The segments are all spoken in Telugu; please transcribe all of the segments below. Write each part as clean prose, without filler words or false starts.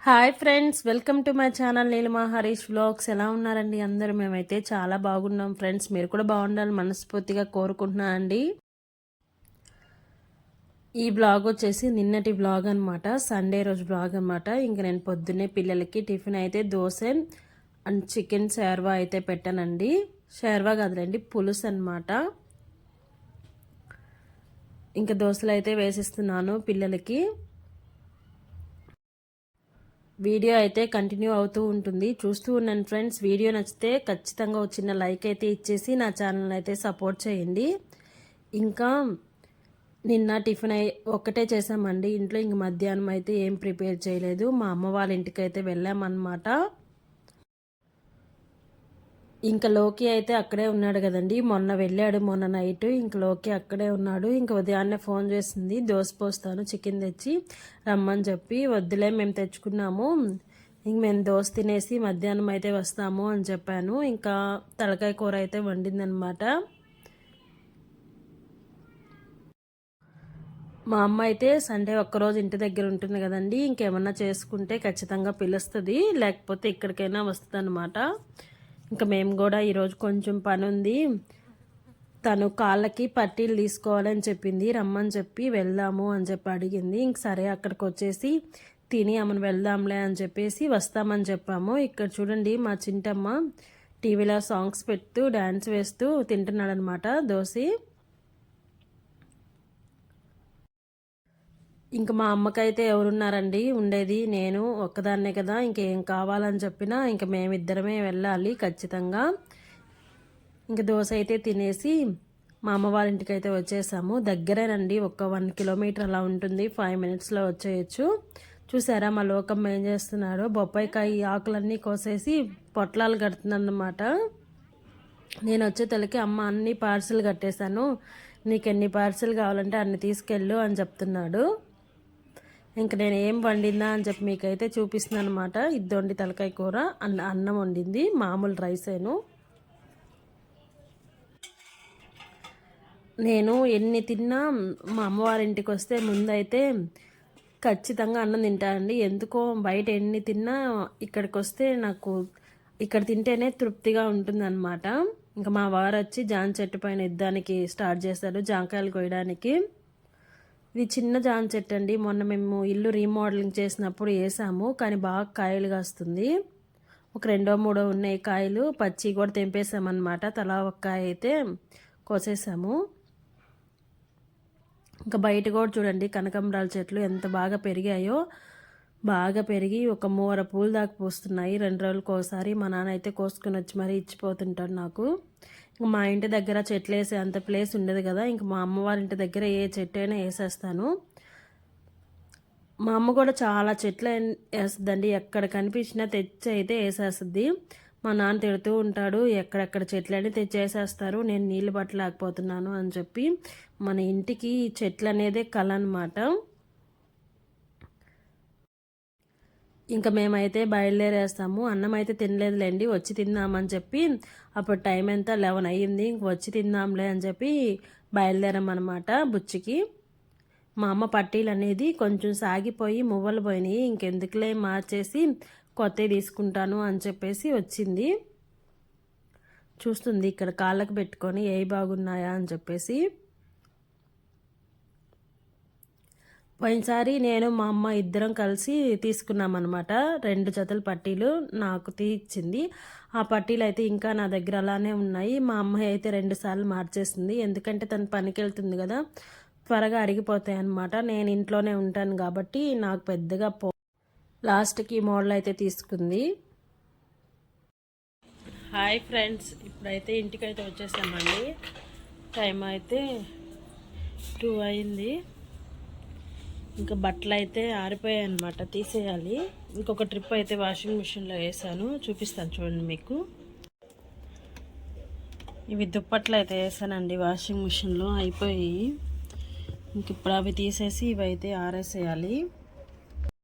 Hi friends, welcome to my channel Neelima Harish vlogs. ఎలా ఉన్నారండి అందరూ? మేమైతే చాలా బాగున్నాం ఫ్రెండ్స్. మీరు కూడా బాగుండాలని మనస్ఫూర్తిగా కోరుకుంటున్నా అండి. ఈ బ్లాగ్ వచ్చేసి నిన్నటి బ్లాగ్ అనమాట, సండే రోజు బ్లాగ్ అనమాట. ఇంక నేను పొద్దున్నే పిల్లలకి టిఫిన్ అయితే దోశ అండ్ చికెన్ షేర్వా అయితే పెట్టానండి. షేర్వా కాదులేండి, పులుసు అనమాట. ఇంకా దోశలు అయితే వేసిస్తున్నాను పిల్లలకి. వీడియో అయితే కంటిన్యూ అవుతూ ఉంటుంది, చూస్తూ ఉన్నాను ఫ్రెండ్స్. వీడియో నచ్చితే ఖచ్చితంగా చిన్న లైక్ అయితే ఇచ్చేసి నా ఛానల్ అయితే సపోర్ట్ చేయండి. ఇంకా నిన్న టిఫిన్ ఒక్కటే చేసామండి ఇంట్లో. ఇంక మధ్యాహ్నం అయితే ఏం ప్రిపేర్ చేయలేదు. మా అమ్మ వాళ్ళ ఇంటికి అయితే వెళ్ళామన్నమాట. ఇంకా లోకి అయితే అక్కడే ఉన్నాడు కదండి, మొన్న వెళ్ళాడు మొన్న నైట్. ఇంక లోకి అక్కడే ఉన్నాడు. ఇంకా ఉదయాన్నే ఫోన్ చేసింది, దోశ పోస్తాను చికెన్ తెచ్చి రమ్మని చెప్పి. వద్దులే మేము తెచ్చుకున్నాము, ఇంక మేము దోశ తినేసి మధ్యాహ్నం అయితే వస్తాము అని చెప్పాను. ఇంకా తలకాయ కూర అయితే వండిందనమాట. మా అమ్మ అయితే సండే ఒక్కరోజు ఇంటి దగ్గర ఉంటుంది కదండి, ఇంకేమన్నా చేసుకుంటే ఖచ్చితంగా పిలుస్తుంది, లేకపోతే ఇక్కడికైనా వస్తుంది అనమాట. ఇంకా మేము కూడా ఈరోజు కొంచెం పని ఉంది. తను కాళ్ళకి పట్టీలు తీసుకోవాలని చెప్పింది, రమ్మని చెప్పి వెళ్దాము అని చెప్పి అడిగింది. ఇంక సరే అక్కడికి వచ్చేసి తిని అమ్మను వెళ్దాంలే అని చెప్పేసి వస్తామని చెప్పాము. ఇక్కడ చూడండి మా చింటమ్మ టీవీలో సాంగ్స్ పెడుతూ డ్యాన్స్ వేస్తూ తింటున్నాడు అనమాట దోశ. ఇంకా మా అమ్మకైతే ఎవరున్నారండి ఉండేది, నేను ఒక్కదాన్నే కదా. ఇంకేం కావాలని చెప్పినా ఇంక మేమిద్దరమే వెళ్ళాలి ఖచ్చితంగా. ఇంక దోశ అయితే తినేసి మా అమ్మ వాళ్ళ ఇంటికి అయితే వచ్చేసాము. దగ్గరేనండి, ఒక 1 కిలోమీటర్ అలా ఉంటుంది, 5 మినిట్స్లో వచ్చేయచ్చు. చూసారా మా లోకమ్మ ఏం చేస్తున్నాడో? బొప్పాయికాయ ఆకులన్నీ కోసేసి పొట్లాలు కడుతుందన్నమాట. నేను వచ్చే తలకి అమ్మ అన్ని పార్సిల్ కట్టేశాను, నీకు ఎన్ని పార్సిల్ కావాలంటే అన్ని తీసుకెళ్ళు అని చెప్తున్నాడు. ఇంక నేను ఏం వండిందా అని చెప్పి మీకైతే చూపిస్తున్నాను అనమాట. ఇద్దొండి తలకాయ కూర, అన్నం వండింది, మామూలు రైసేను. నేను ఎన్ని తిన్నా మా అమ్మవారింటికి వస్తే ముందైతే ఖచ్చితంగా అన్నం తింటానండి. ఎందుకో బయట ఎన్ని తిన్నా ఇక్కడికి వస్తే నాకు ఇక్కడ తింటేనే తృప్తిగా ఉంటుందన్నమాట. ఇంకా మా వారు వచ్చి జామ చెట్టు పైన ఇద్దానికి స్టార్ట్ చేశారు, జాంకాయలు కోయడానికి. ఇది చిన్న జామ చెట్టు అండి, మొన్న మేము ఇల్లు రీమోడలింగ్ చేసినప్పుడు వేసాము, కానీ బాగా కాయలు కాస్తుంది. ఒక 2-3 ఉన్నాయి కాయలు, పచ్చి కూడా తెంపేసామన్నమాట. తలా ఒక కాయ అయితే కోసేసాము. ఇంకా బయట కూడా చూడండి కనకాంబరాల చెట్లు ఎంత బాగా పెరిగాయో. బాగా పెరిగి ఒక 3 పూలు దాకా పూస్తున్నాయి 2 రోజులకు ఒకసారి. మా నాన్న అయితే కోసుకొని వచ్చి మరీ ఇచ్చిపోతుంటాడు నాకు. ఇంక మా ఇంటి దగ్గర చెట్లు వేసే అంత ప్లేస్ ఉండదు కదా, ఇంక మా అమ్మవారి ఇంటి దగ్గర ఏ చెట్టు అయినా వేసేస్తాను. మా అమ్మ కూడా చాలా చెట్లు వేస్తుందండి, ఎక్కడ కనిపించినా తెచ్చి అయితే వేసేస్తుంది. మా నాన్న తిడుతూ ఉంటాడు, ఎక్కడెక్కడ చెట్లని తెచ్చేసేస్తారు, నేను నీళ్ళు పట్టలేకపోతున్నాను అని చెప్పి. మన ఇంటికి చెట్లు అనేదే కళ అనమాట. ఇంకా మేమైతే బయలుదేరేస్తాము. అన్నం అయితే తినలేదులేండి, వచ్చి తిందామని చెప్పి. అప్పుడు టైం ఎంత 11 అయ్యింది. ఇంక వచ్చి తిందాంలే అని చెప్పి బయలుదేరామన్నమాట బుచ్చికి. మా అమ్మ పట్టీలు అనేది కొంచెం సాగిపోయి మువ్వలు పోయినాయి, ఇంకెందుకులే మార్చేసి కొత్తవి తీసుకుంటాను అని చెప్పేసి వచ్చింది. చూస్తుంది ఇక్కడ కాళ్ళకు పెట్టుకొని ఏ బాగున్నాయా అని చెప్పేసి. పోయినసారి నేను మా అమ్మ ఇద్దరం కలిసి తీసుకున్నామన్నమాట 2 జతల పట్టీలు, నాకు తీయించింది. ఆ పట్టీలు అయితే ఇంకా నా దగ్గర అలానే ఉన్నాయి. మా అమ్మ అయితే 2 సార్లు మార్చేసింది, ఎందుకంటే తను పనికి వెళ్తుంది కదా, త్వరగా అరిగిపోతాయి అన్నమాట. నేను ఇంట్లోనే ఉంటాను కాబట్టి నాకు పెద్దగా లాస్ట్కి మోడల్ అయితే తీసుకుంది. హాయ్ ఫ్రెండ్స్, ఇప్పుడైతే ఇంటికైతే వచ్చేసామండి. టైం అయితే 2 అయింది. ఇంకా బట్టలు అయితే ఆరిపోయాయి అనమాట, తీసేయాలి. ఇంకొక ట్రిప్ అయితే వాషింగ్ మిషన్లో వేసాను, చూపిస్తాను చూడండి మీకు. ఇవి దుప్పట్లు అయితే వేసానండి వాషింగ్ మిషన్లో, అయిపోయి. ఇంక ఇప్పుడు అవి తీసేసి ఇవి అయితే ఆరేసేయాలి.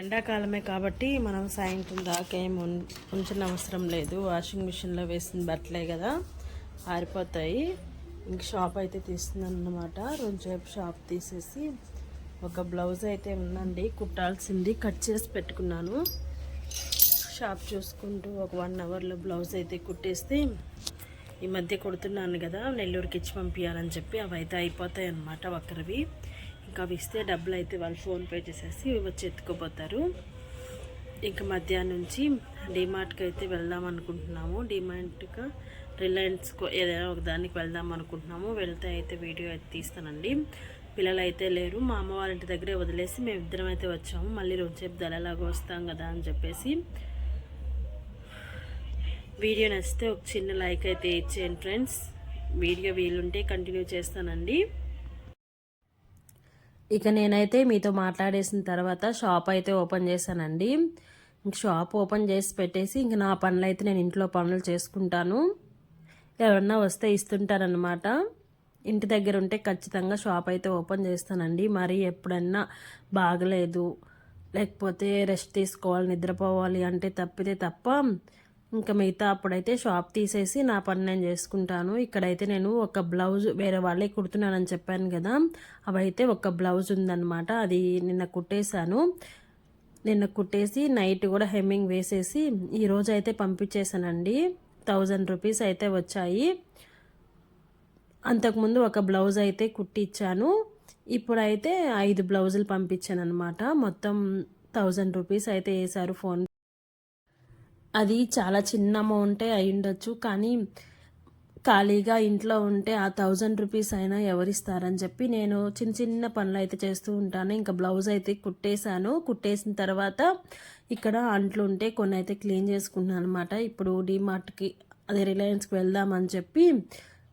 ఎండాకాలమే కాబట్టి మనం సాయంత్రం దాకా ఏం ఉంచిన అవసరం లేదు, వాషింగ్ మిషన్లో వేసిన బట్టలే కదా, ఆరిపోతాయి. ఇంక షాప్ అయితే తీస్తున్నాను అన్నమాట. రోజుసేపు షాప్ తీసేసి ఒక బ్లౌజ్ అయితే ఉందండి కుట్టాల్సింది, కట్ చేసి పెట్టుకున్నాను. షాప్ చూసుకుంటూ ఒక 1 అవర్లో బ్లౌజ్ అయితే కుట్టేస్తే, ఈ మధ్య కుడుతున్నాను కదా నెల్లూరుకి ఇచ్చి పంపించాలని చెప్పి అవి అయితే అయిపోతాయి అన్నమాట ఒకరివి. ఇంకా అవి ఇస్తే డబ్బులు అయితే వాళ్ళు ఫోన్పే చేసేసి వచ్చి ఎత్తుకుపోతారు. ఇంకా మధ్యాహ్నం నుంచి డిమార్ట్కి అయితే వెళ్దాం అనుకుంటున్నాము. డిమార్ట్గా రిలయన్స్కో ఏదైనా ఒక దానికి వెళ్దాం అనుకుంటున్నాము. వెళ్తే అయితే వీడియో అయితే తీస్తానండి. పిల్లలు అయితే లేరు, మా అమ్మ వాళ్ళ ఇంటి దగ్గరే వదిలేసి మేమిద్దరం అయితే వచ్చాము. మళ్ళీ రోజుసేపు దళలాగా వస్తాం కదా అని చెప్పేసి. వీడియో నచ్చితే ఒక చిన్న లైక్ అయితే ఇచ్చేయండి ఫ్రెండ్స్. వీడియో వీలుంటే కంటిన్యూ చేస్తానండి. ఇక నేనైతే మీతో మాట్లాడేసిన తర్వాత షాప్ అయితే ఓపెన్ చేశానండి. ఇంక షాప్ ఓపెన్ చేసి పెట్టేసి ఇంక నా పనులు అయితే నేను ఇంట్లో పనులు చేసుకుంటాను. ఎవరన్నా వస్తే ఇస్తుంటారనమాట. ఇంటి దగ్గర ఉంటే ఖచ్చితంగా షాప్ అయితే ఓపెన్ చేస్తానండి. మరి ఎప్పుడన్నా బాగలేదు, లేకపోతే రెస్ట్ తీసుకోవాలి, నిద్రపోవాలి అంటే తప్పితే తప్ప ఇంకా మిగతా అప్పుడైతే షాప్ తీసేసి నా పని నేను చేసుకుంటాను. ఇక్కడైతే నేను ఒక బ్లౌజ్ వేరే వాళ్ళే కుడుతున్నానని చెప్పాను కదా, అవైతే ఒక బ్లౌజ్ ఉందన్నమాట. అది నిన్న కుట్టేశాను. నిన్న కుట్టేసి నైట్ కూడా హెమ్మింగ్ వేసేసి ఈరోజు అయితే పంపించేశానండి. 1000 రూపీస్ అయితే వచ్చాయి. అంతకుముందు ఒక బ్లౌజ్ అయితే కుట్టించాను. ఇప్పుడైతే 5 బ్లౌజులు పంపించాను అనమాట. మొత్తం 1000 రూపీస్ అయితే వేశారు ఫోన్. అది చాలా చిన్న అమౌంటే అయి ఉండొచ్చు, కానీ ఖాళీగా ఇంట్లో ఉంటే ఆ 1000 రూపీస్ అయినా ఎవరిస్తారని చెప్పి నేను చిన్న చిన్న పనులు అయితే చేస్తూ ఉంటాను. ఇంకా బ్లౌజ్ అయితే కుట్టేశాను. కుట్టేసిన తర్వాత ఇక్కడ అంట్లు ఉంటే కొన్ని అయితే క్లీన్ చేసుకున్నాను అనమాట. ఇప్పుడు డిమార్ట్కి అదే రిలయన్స్కి వెళ్దామని చెప్పి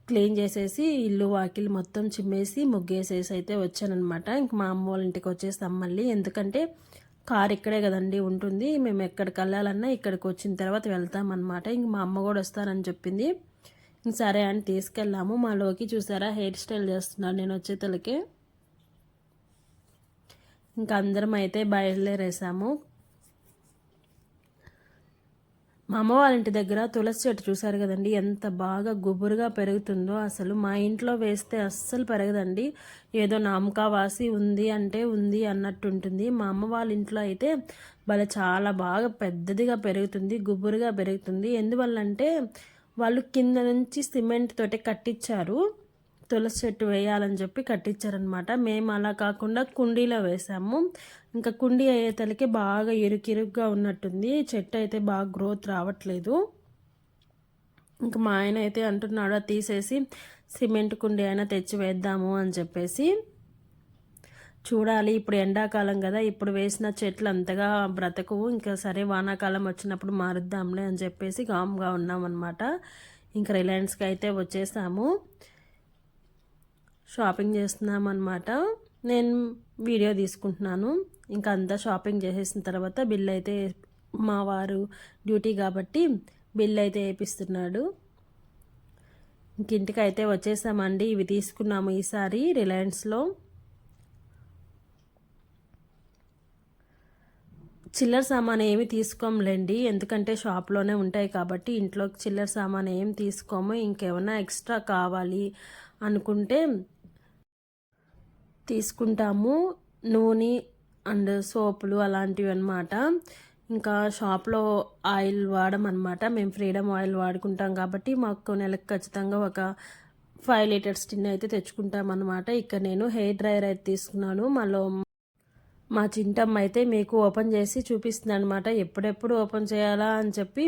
క్లీన్ చేసేసి ఇల్లు వాకిలు మొత్తం చిమ్మేసి ముగ్గేసేసి అయితే వచ్చానమాట. ఇంక మా అమ్మ వాళ్ళ ఇంటికి వచ్చేస్తాం మళ్ళీ. ఎందుకంటే కార్ ఇక్కడే కదండి ఉంటుంది. మేము ఎక్కడికి వెళ్ళాలన్నా ఇక్కడికి వచ్చిన తర్వాత వెళ్తామన్నమాట. ఇంక మా అమ్మ కూడా వస్తానని చెప్పింది. ఇంక సరే అని తీసుకెళ్ళాము. మా లోకి చూసారా హెయిర్ స్టైల్ చేస్తున్నాడు నేను వచ్చేతలకి. ఇంకా అందరం అయితే బయలుదేరేసాము. మా అమ్మ వాళ్ళ ఇంటి దగ్గర తులసి చెట్టు చూసారు కదండి, ఎంత బాగా గుబురుగా పెరుగుతుందో. అసలు మా ఇంట్లో వేస్తే అస్సలు పెరగదండి. ఏదో నామకా వాసి ఉంది అంటే ఉంది అన్నట్టు ఉంటుంది. మా అమ్మ వాళ్ళ ఇంట్లో అయితే చాలా బాగా పెద్దదిగా పెరుగుతుంది, గుబురుగా పెరుగుతుంది. ఎందువల్లంటే వాళ్ళు కింద నుంచి సిమెంట్ తోటి కట్టించారు. తులసి చెట్టు వేయాలని చెప్పి కట్టించారనమాట. మేము అలా కాకుండా కుండీలో వేసాము. ఇంకా కుండీ అయ్యేతలకి బాగా ఇరుకిరుగ్గా ఉన్నట్టుంది. చెట్టు అయితే బాగా గ్రోత్ రావట్లేదు. ఇంకా మా ఆయన అయితే అంటున్నాడు అది తీసేసి సిమెంట్ కుండీ అయినా తెచ్చి వేద్దాము అని చెప్పేసి. చూడాలి, ఇప్పుడు ఎండాకాలం కదా, ఇప్పుడు వేసిన చెట్లు అంతగా బ్రతకవు. ఇంకా సరే వానాకాలం వచ్చినప్పుడు మారుద్దాంలే అని చెప్పేసి కామ్గా ఉన్నామన్నమాట. ఇంకా రిలయన్స్కి అయితే వచ్చేసాము. షాపింగ్ చేస్తున్నాం అనమాట. నేను వీడియో తీసుకుంటున్నాను. ఇంకా అంతా షాపింగ్ చేసేసిన తర్వాత బిల్ అయితే మా వారు డ్యూటీ కాబట్టి బిల్ అయితే వేపిస్తున్నాడు. ఇంక ఇంటికి అయితే వచ్చేసామండి. ఇవి తీసుకున్నాము ఈసారి రిలయన్స్లో. చిల్లర సామాన్ ఏమి తీసుకోములేండి, ఎందుకంటే షాప్లోనే ఉంటాయి కాబట్టి. ఇంట్లోకి చిల్లర సామాన్ ఏం తీసుకోము. ఇంకేమైనా ఎక్స్ట్రా కావాలి అనుకుంటే తీసుకుంటాము. నూనె అండ్ సోపులు అలాంటివి అనమాట. ఇంకా షాప్లో ఆయిల్ వాడమన్నమాట. మేము ఫ్రీడమ్ ఆయిల్ వాడుకుంటాం కాబట్టి మాకు నెలకు ఖచ్చితంగా ఒక 5 లీటర్స్ టిన్ అయితే తెచ్చుకుంటాం అనమాట. ఇక్కడ నేను హెయిర్ డ్రైయర్ అయితే తీసుకున్నాను. మా చింటమ్మ అయితే మీకు ఓపెన్ చేసి చూపిస్తున్నాను అనమాట. ఎప్పుడెప్పుడు ఓపెన్ చేయాలా అని చెప్పి,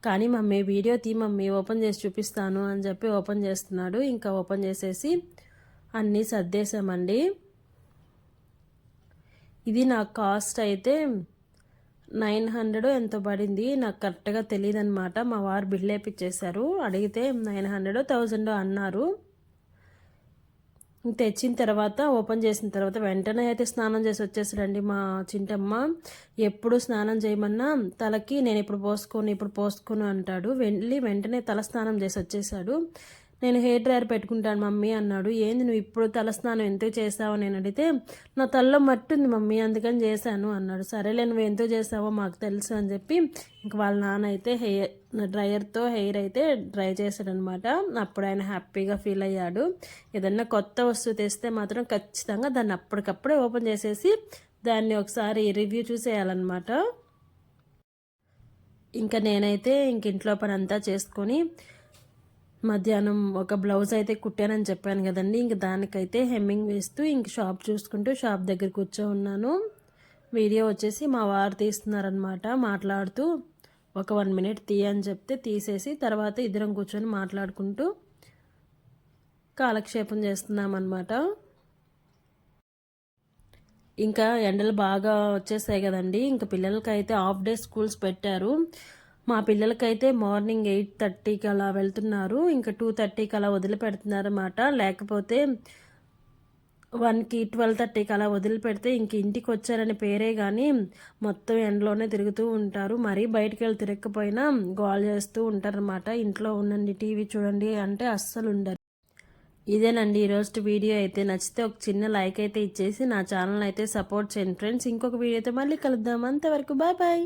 కానీ మమ్మీ వీడియో మమ్మీ ఓపెన్ చేసి చూపిస్తాను అని చెప్పి ఓపెన్ చేస్తున్నాడు. ఇంకా ఓపెన్ చేసేసి అన్నీ సర్దేశామండి. ఇది నా కాస్ట్ అయితే 900 ఎంతో పడింది. నాకు కరెక్ట్గా తెలియదు అనమాట. మా వారు బిల్ వేపించేశారు. అడిగితే 900 1000 అన్నారు. తెచ్చిన తర్వాత ఓపెన్ చేసిన తర్వాత వెంటనే అయితే స్నానం చేసి వచ్చేసాడండి మా చింటమ్మ. ఎప్పుడు స్నానం చేయమన్నా తలకి నేను ఇప్పుడు పోసుకోను అంటాడు. వెంటనే తల స్నానం చేసి వచ్చేసాడు. నేను హెయిర్ డ్రైయర్ పెట్టుకుంటాను మమ్మీ అన్నాడు. ఏంది నువ్వు ఇప్పుడు తలస్నానం ఎందుకు చేసావు నేను అడిగితే, నా తలలో మట్టి ఉంది మమ్మీ అందుకని చేశాను అన్నాడు. సరేలే నువ్వు ఎందుకు చేసావో మాకు తెలుసు అని చెప్పి ఇంక వాళ్ళ నాన్న అయితే డ్రైయర్తో హెయిర్ అయితే డ్రై చేశాడనమాట. అప్పుడు ఆయన హ్యాపీగా ఫీల్ అయ్యాడు. ఏదన్నా కొత్త వస్తువు తెస్తే మాత్రం ఖచ్చితంగా దాన్ని అప్పటికప్పుడే ఓపెన్ చేసేసి దాన్ని ఒకసారి రివ్యూ చూసేయాలన్నమాట. ఇంకా నేనైతే ఇంట్లో పని అంతా చేసుకొని మధ్యాహ్నం ఒక బ్లౌజ్ అయితే కుట్టానని చెప్పాను కదండి. ఇంక దానికైతే హెమ్మింగ్ వేస్తూ ఇంక షాప్ చూసుకుంటూ షాప్ దగ్గర కూర్చో ఉన్నాను. వీడియో వచ్చేసి మా వారు తీస్తున్నారనమాట. మాట్లాడుతూ ఒక 1 మినిట్ అని చెప్తే తీసేసి తర్వాత ఇద్దరం కూర్చొని మాట్లాడుకుంటూ కాలక్షేపం చేస్తున్నామన్నమాట. ఇంకా ఎండలు బాగా వచ్చేసాయి కదండి. ఇంకా పిల్లలకైతే హాఫ్ డే స్కూల్స్ పెట్టారు. మా పిల్లలకైతే మార్నింగ్ 8:30కి అలా వెళ్తున్నారు. ఇంకా 2:30కి అలా వదిలిపెడుతున్నారు అన్నమాట. లేకపోతే 1కి 12:30కి అలా వదిలిపెడితే ఇంక ఇంటికి వచ్చారని పేరే కానీ మొత్తం ఎండలోనే తిరుగుతూ ఉంటారు. మరీ బయటికి వెళ్ళి తిరగకపోయినా గోల చేస్తూ ఉంటారన్నమాట. ఇంట్లో ఉండండి, టీవీ చూడండి అంటే అస్సలు ఉండరు. ఇదేనండి ఈరోజు వీడియో. అయితే నచ్చితే ఒక చిన్న లైక్ అయితే ఇచ్చేసి నా ఛానల్ అయితే సపోర్ట్ చేయండి ఫ్రెండ్స్. ఇంకొక వీడియోతో మళ్ళీ కలుద్దాం. అంతవరకు బాయ్ బాయ్.